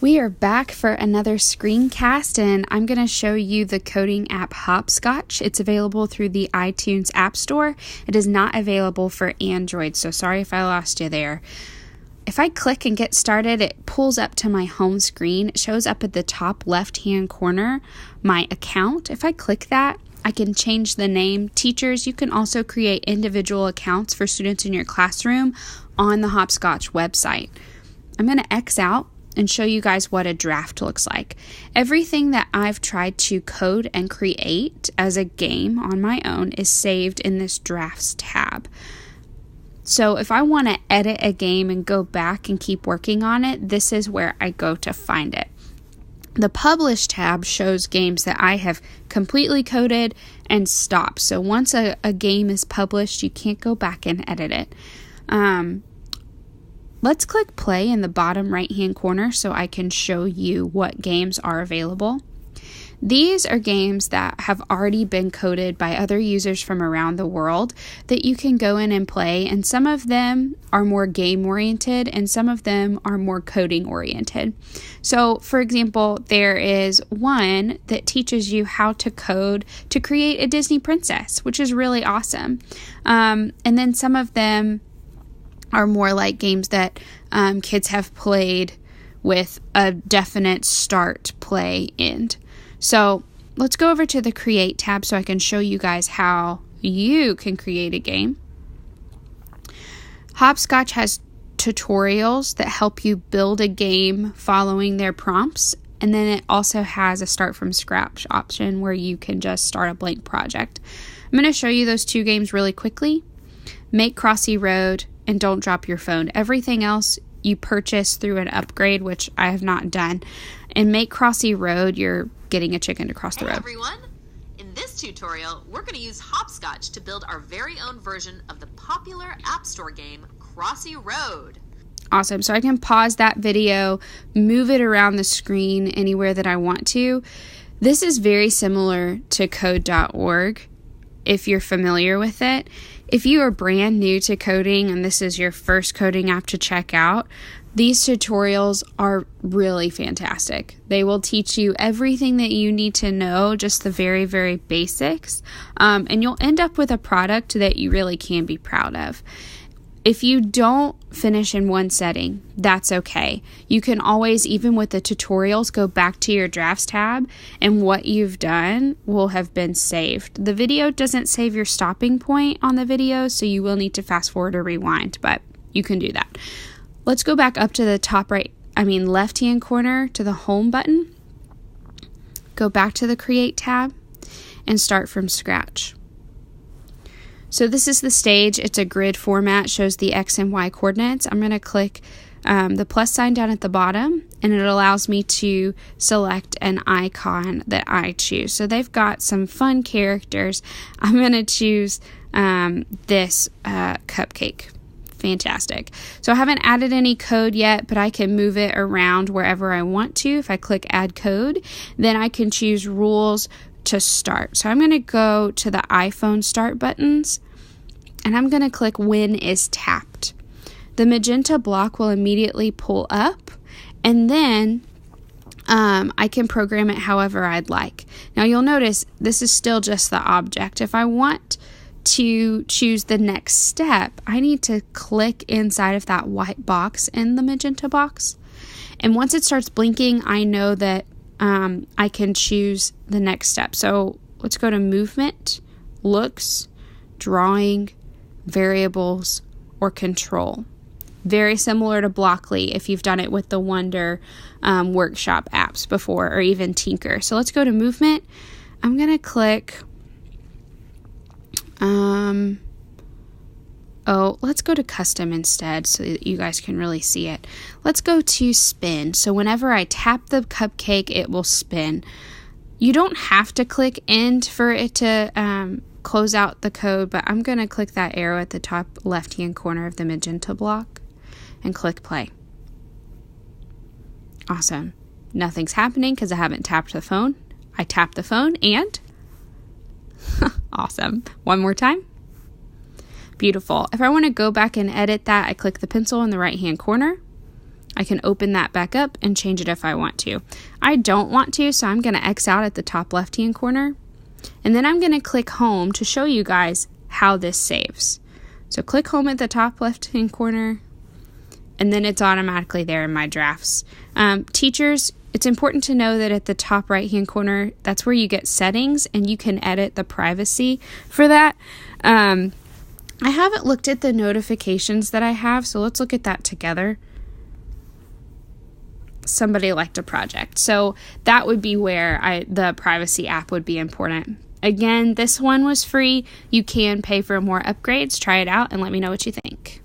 We are back for another screencast, and I'm going to show you the coding app Hopscotch. It's available through the iTunes App Store. It is not available for Android, so sorry if I lost you there. If I click and get started, it pulls up to my home screen. It shows up at the top left-hand corner, my account. If I click that, I can change the name. Teachers, you can also create individual accounts for students in your classroom on the Hopscotch website. I'm going to X out and show you guys what a draft looks like. Everything that I've tried to code and create as a game on my own is saved in this drafts tab. So if I want to edit a game and go back and keep working on it, this is where I go to find it. The publish tab shows games that I have completely coded and stopped. So once a game is published, you can't go back and edit it. Let's click play in the bottom right-hand corner so I can show you what games are available. These are games that have already been coded by other users from around the world that you can go in and play, and some of them are more game-oriented and some of them are more coding-oriented. So, for example, there is one that teaches you how to code to create a Disney princess, which is really awesome. And then some of them are more like games that kids have played with a definite start, play, end. So let's go over to the Create tab so I can show you guys how you can create a game. Hopscotch has tutorials that help you build a game following their prompts. And then it also has a start from scratch option where you can just start a blank project. I'm going to show you those two games really quickly. Make Crossy Road and Don't Drop Your Phone. Everything else you purchase through an upgrade, which I have not done. And Make Crossy Road, you're getting a chicken to cross the road. Hey everyone! In this tutorial, we're going to use Hopscotch to build our very own version of the popular App Store game, Crossy Road. Awesome. So I can pause that video, move it around the screen anywhere that I want to. This is very similar to code.org if you're familiar with it. If you are brand new to coding and this is your first coding app to check out, these tutorials are really fantastic. They will teach you everything that you need to know, just the very, very basics, and you'll end up with a product that you really can be proud of. If you don't finish in one setting, that's okay. You can always, even with the tutorials, go back to your drafts tab and what you've done will have been saved. The video doesn't save your stopping point on the video, so you will need to fast forward or rewind, but you can do that. Let's go back up to the left-hand corner to the home button. Go back to the Create tab and start from scratch. So this is the stage. It's a grid format, shows the X and Y coordinates. I'm going to click the plus sign down at the bottom, and it allows me to select an icon that I choose. So they've got some fun characters. I'm going to choose this cupcake. Fantastic. So I haven't added any code yet, but I can move it around wherever I want to. If I click Add Code, then I can choose rules to start. So I'm going to go to the iPhone start buttons, and I'm going to click When is tapped. The magenta block will immediately pull up, and then I can program it however I'd like. Now you'll notice this is still just the object. If I want to choose the next step, I need to click inside of that white box in the magenta box. And once it starts blinking, I know that I can choose the next step. So let's go to Movement, Looks, Drawing, Variables, or Control. Very similar to Blockly if you've done it with the Wonder Workshop apps before, or even Tinker. So let's go to Movement. I'm going to click let's go to Custom instead so that you guys can really see it. Let's go to Spin. So whenever I tap the cupcake, it will spin. You don't have to click End for it to close out the code, but I'm going to click that arrow at the top left-hand corner of the magenta block and click Play. Awesome. Nothing's happening because I haven't tapped the phone. I tapped the phone and awesome. One more time. Beautiful. If I want to go back and edit that, I click the pencil in the right hand corner. I can open that back up and change it if I want to. I don't want to, so I'm going to X out at the top left-hand corner. And then I'm going to click home to show you guys how this saves. So click home at the top left-hand corner, and then it's automatically there in my drafts. Teachers, it's important to know that at the top right-hand corner, that's where you get settings, and you can edit the privacy for that. I haven't looked at the notifications that I have, so let's look at that together. Somebody liked a project. So that would be where the privacy app would be important. Again, this one was free. You can pay for more upgrades. Try it out and let me know what you think.